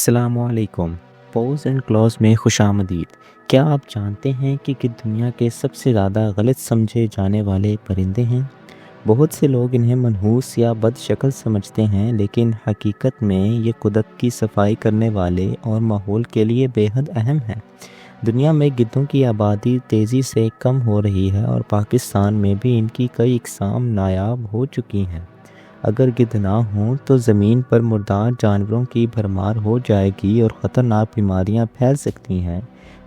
अस्सलाम वालेकुम। Pose and clause में खुशामदीद। क्या आप जानते हैं कि दुनिया के सबसे ज़्यादा गलत समझे जाने वाले परिंदे हैं? बहुत से लोग इन्हें मनहूस या बदशक्ल समझते हैं, लेकिन हकीकत में ये कुदरत की सफाई करने वाले और माहौल के लिए बेहद अहम हैं। दुनिया में गिद्धों की आबादी तेज़ी से कम हो रही है और पाकिस्तान में भी इनकी कई इकसाम नायाब हो चुकी हैं। अगर गिद्ध ना हों तो ज़मीन पर मुर्दार जानवरों की भरमार हो जाएगी और ख़तरनाक बीमारियां फैल सकती हैं।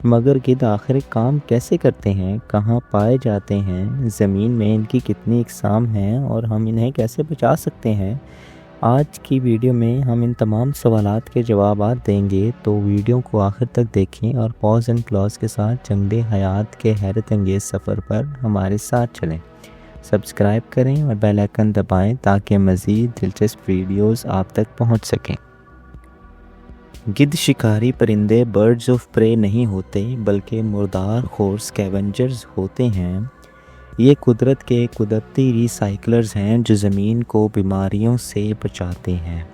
मगर गिद्ध आखिर काम कैसे करते हैं, कहाँ पाए जाते हैं, ज़मीन में इनकी कितनी इकसाम हैं और हम इन्हें कैसे बचा सकते हैं, आज की वीडियो में हम इन तमाम सवालात के जवाबात देंगे। तो वीडियो को आखिर तक देखें और पॉज एंड क्लॉज के साथ जंगले हयात के हैरत अंगेज़ सफ़र पर हमारे साथ चलें। सब्सक्राइब करें और बेल आइकन दबाएं ताकि मज़ीद दिलचस्प वीडियोस आप तक पहुंच सकें। गिद्ध शिकारी परिंदे बर्ड्स ऑफ प्रे नहीं होते, बल्कि मुर्दार खोर स्कैवेंजर्स होते हैं। ये कुदरत के कुदरती रिसाइकलर्स हैं जो ज़मीन को बीमारियों से बचाते हैं।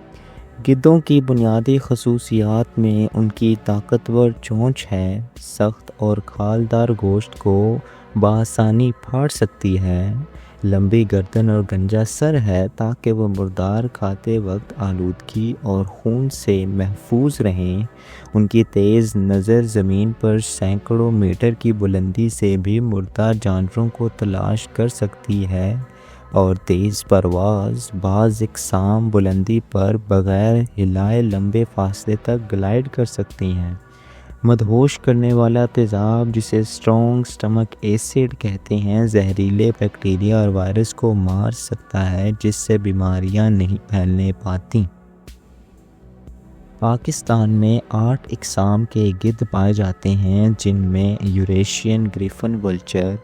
गिद्धों की बुनियादी खसूसियात में उनकी ताकतवर चोंच है, सख्त और खालदार गोश्त को बआसानी फाड़ सकती है। लंबी गर्दन और गंजा सर है ताकि वह मुर्दार खाते वक्त आलूदगी और खून से महफूज रहें। उनकी तेज़ नज़र ज़मीन पर सैकड़ों मीटर की बुलंदी से भी मुर्दा जानवरों को तलाश कर सकती है और तेज़ परवाज़ बाज़ इकसाम बुलंदी पर बग़ैर हिलाए लंबे फासले तक ग्लाइड कर सकती हैं। मदहोश करने वाला तेज़ाब, जिसे स्ट्रॉन्ग स्टमक एसिड कहते हैं, जहरीले बैक्टीरिया और वायरस को मार सकता है, जिससे बीमारियां नहीं फैलने पाती। पाकिस्तान में 8 इकसाम के गिद्ध पाए जाते हैं, जिनमें Eurasian Griffin vulture,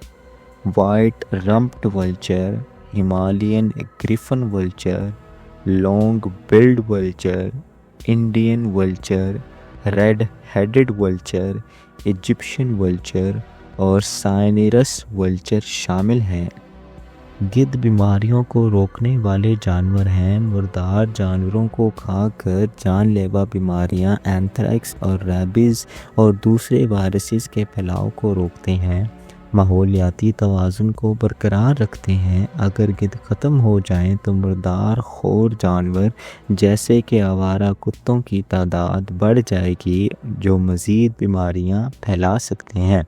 white rumped vulture, Himalayan Griffin vulture, long billed vulture, Indian vulture, red headed vulture, Egyptian vulture और साइनिरस वल्चर शामिल हैं। गिद्ध बीमारियों को रोकने वाले जानवर हैं। मुर्दार जानवरों को खाकर जानलेवा बीमारियां, एंथ्रेक्स और रेबीज़ और दूसरे वायरसेस के फैलाव को रोकते हैं। माहौलियाती तवाज़ुन को बरकरार रखते हैं। अगर गिद्ध ख़त्म हो जाएं तो मुर्दार खोर जानवर जैसे कि आवारा कुत्तों की तादाद बढ़ जाएगी, जो मज़ीद बीमारियां फैला सकते हैं।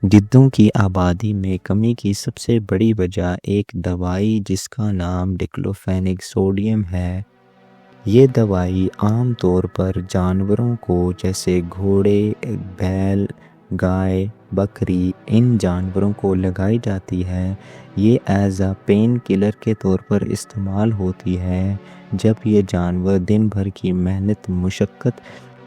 गिद्धों की आबादी में कमी की सबसे बड़ी वजह एक दवाई जिसका नाम डिक्लोफेनेक सोडियम है। ये दवाई आम तौर पर जानवरों को, जैसे घोड़े, बैल, गाय, बकरी, इन जानवरों को लगाई जाती है। ये एज अ पेन किलर के तौर पर इस्तेमाल होती है। जब ये जानवर दिन भर की मेहनत मुशक्क़त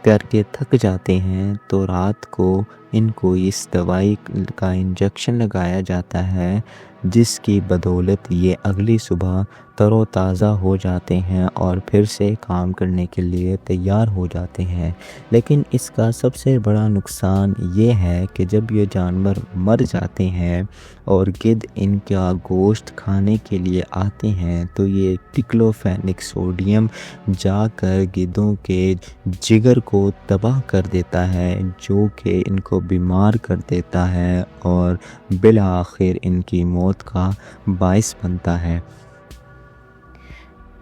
करके थक जाते हैं तो रात को इनको इस दवाई का इंजेक्शन लगाया जाता है, जिसकी बदौलत ये अगली सुबह तरोताज़ा हो जाते हैं और फिर से काम करने के लिए तैयार हो जाते हैं। लेकिन इसका सबसे बड़ा नुकसान ये है कि जब ये जानवर मर जाते हैं और गिद्ध इनका गोश्त खाने के लिए आते हैं तो ये डिक्लोफेनेक सोडियम जाकर गिद्धों के जिगर को तबाह कर देता है, जो कि इनको बीमार कर देता है और बिलाखिर इनकी मौत का बाइस बनता है।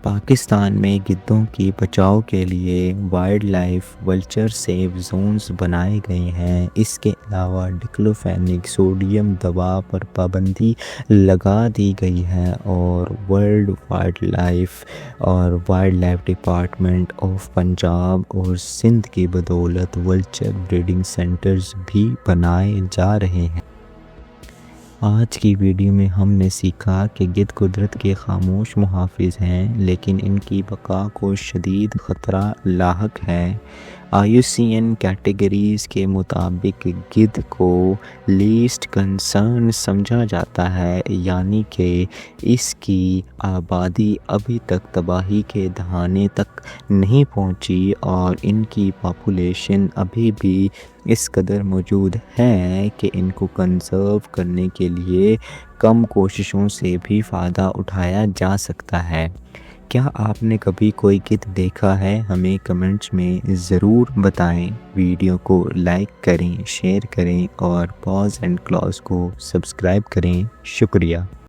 पाकिस्तान में गिद्धों की बचाव के लिए wildlife vulture safe zones बनाए गए हैं। इसके अलावा डिक्लोफेनेक सोडियम दवा पर पाबंदी लगा दी गई है और world wild life department of Punjab और सिंध की बदौलत वल्चर ब्रीडिंग सेंटर्स भी बनाए जा रहे हैं। आज की वीडियो में हमने सीखा कि गिद्ध कुदरत के खामोश मुहाफिज हैं, लेकिन इनकी बका को शदीद ख़तरा लाहक है। IUCN कैटेगरीज़ के मुताबिक गिद्ध को लीस्ट कंसर्न समझा जाता है, यानी कि इसकी आबादी अभी तक तबाही के दहाने तक नहीं पहुंची और इनकी पॉपुलेशन अभी भी इस कदर मौजूद है कि इनको कंजर्व करने के लिए कम कोशिशों से भी फ़ायदा उठाया जा सकता है। کیا آپ نے کبھی کوئی گدھ دیکھا ہے؟ ہمیں کمنٹس میں ضرور بتائیں۔ ویڈیو کو لائک کریں، شیئر کریں اور پاز اینڈ کلاس کو سبسکرائب کریں۔ شکریہ۔